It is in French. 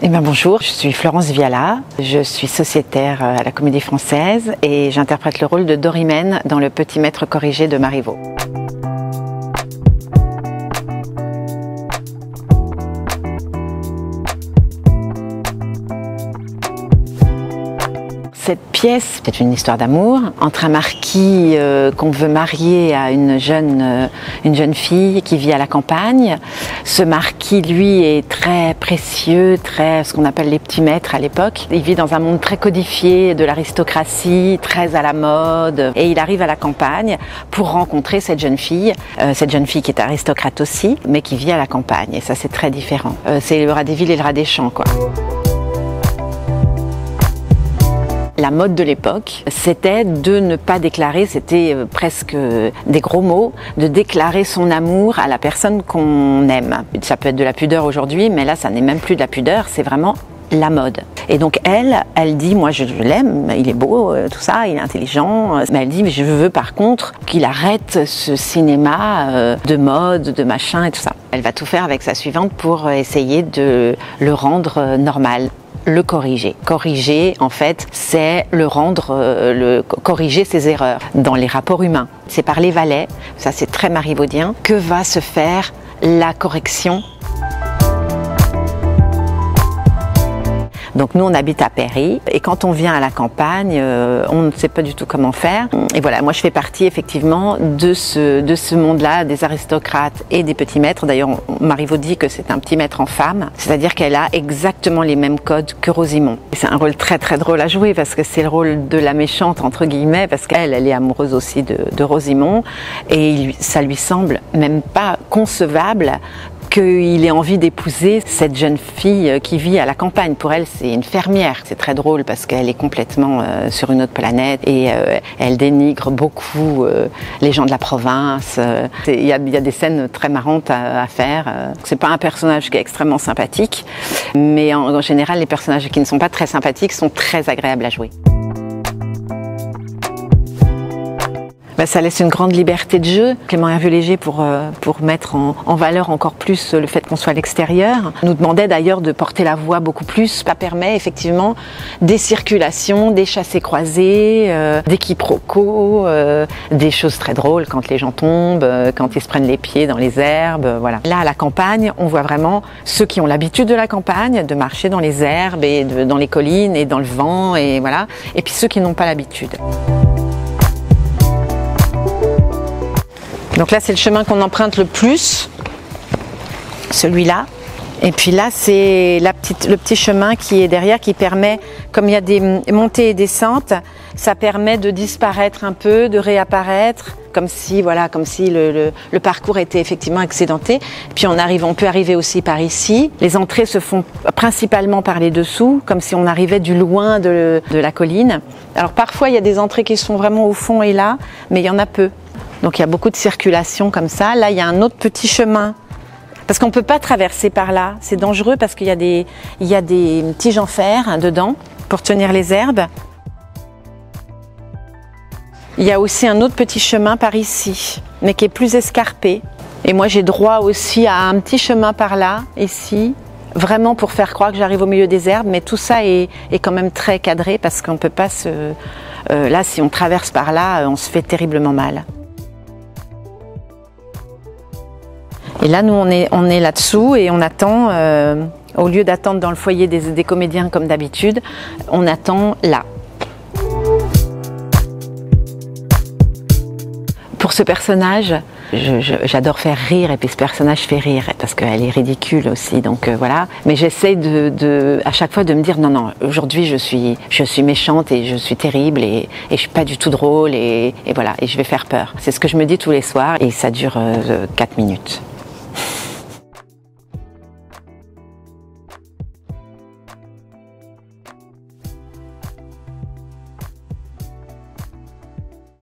Eh bien, bonjour, je suis Florence Viala, je suis sociétaire à la Comédie Française et j'interprète le rôle de Dorimène dans Le Petit Maître corrigé de Marivaux. Cette pièce, c'est une histoire d'amour entre un marquis qu'on veut marier à une jeune fille qui vit à la campagne. Ce marquis, lui, est très précieux, ce qu'on appelle les petits maîtres à l'époque. Il vit dans un monde très codifié de l'aristocratie, très à la mode. Et il arrive à la campagne pour rencontrer cette jeune fille qui est aristocrate aussi, mais qui vit à la campagne. Et ça, c'est très différent. C'est le rat des villes et le rat des champs, quoi. La mode de l'époque, c'était de ne pas déclarer, c'était presque des gros mots, de déclarer son amour à la personne qu'on aime. Ça peut être de la pudeur aujourd'hui, mais là, ça n'est même plus de la pudeur, c'est vraiment la mode. Et donc elle dit, moi je l'aime, il est beau, tout ça, il est intelligent, mais elle dit, mais je veux par contre qu'il arrête ce cinéma de mode, de machin et tout ça. Elle va tout faire avec sa suivante pour essayer de le rendre normal. Le corriger. Corriger, en fait, c'est corriger ses erreurs dans les rapports humains. C'est par les valets, ça c'est très marivaudien, que va se faire la correction. Donc nous on habite à Paris et quand on vient à la campagne, on ne sait pas du tout comment faire. Et voilà, moi je fais partie effectivement de ce monde-là, des aristocrates et des petits maîtres. D'ailleurs, Marivaux dit que c'est un petit maître en femme, c'est-à-dire qu'elle a exactement les mêmes codes que Rosimond. C'est un rôle très très drôle à jouer parce que c'est le rôle de la méchante entre guillemets, parce qu'elle est amoureuse aussi de Rosimond et ça lui semble même pas concevable qu'il ait envie d'épouser cette jeune fille qui vit à la campagne. Pour elle, c'est une fermière. C'est très drôle parce qu'elle est complètement sur une autre planète et elle dénigre beaucoup les gens de la province. Il y a des scènes très marrantes à faire. C'est pas un personnage qui est extrêmement sympathique, mais en général, les personnages qui ne sont pas très sympathiques sont très agréables à jouer. Ça laisse une grande liberté de jeu. Clément Hervieux-Léger, pour mettre en valeur encore plus le fait qu'on soit à l'extérieur, nous demandait d'ailleurs de porter la voix beaucoup plus. Ça permet effectivement des circulations, des chassés-croisés, des quiproquos, des choses très drôles quand les gens tombent, quand ils se prennent les pieds dans les herbes, voilà. Là, à la campagne, on voit vraiment ceux qui ont l'habitude de la campagne, de marcher dans les herbes et dans les collines et dans le vent, et voilà. Et puis ceux qui n'ont pas l'habitude. Donc là, c'est le chemin qu'on emprunte le plus, celui-là. Et puis là, c'est le petit chemin qui est derrière, qui permet, comme il y a des montées et descentes, ça permet de disparaître un peu, de réapparaître, comme si le parcours était effectivement accidenté. Puis on peut arriver aussi par ici. Les entrées se font principalement par les dessous, comme si on arrivait du loin de la colline. Alors parfois, il y a des entrées qui sont vraiment au fond et là, mais il y en a peu. Donc il y a beaucoup de circulation comme ça. Là, il y a un autre petit chemin. Parce qu'on ne peut pas traverser par là. C'est dangereux parce qu'il y a des tiges en fer dedans pour tenir les herbes. Il y a aussi un autre petit chemin par ici, mais qui est plus escarpé. Et moi, j'ai droit aussi à un petit chemin par là, ici, vraiment pour faire croire que j'arrive au milieu des herbes. Mais tout ça est quand même très cadré parce qu'on ne peut pas là, si on traverse par là, on se fait terriblement mal. Et là, nous, on est là-dessous et on attend, au lieu d'attendre dans le foyer des comédiens comme d'habitude, on attend là. Pour ce personnage, j'adore faire rire et puis ce personnage fait rire parce qu'elle est ridicule aussi, donc voilà. Mais j'essaie à chaque fois de me dire non, aujourd'hui je suis méchante et je suis terrible et je suis pas du tout drôle et voilà, et je vais faire peur. C'est ce que je me dis tous les soirs et ça dure 4 minutes.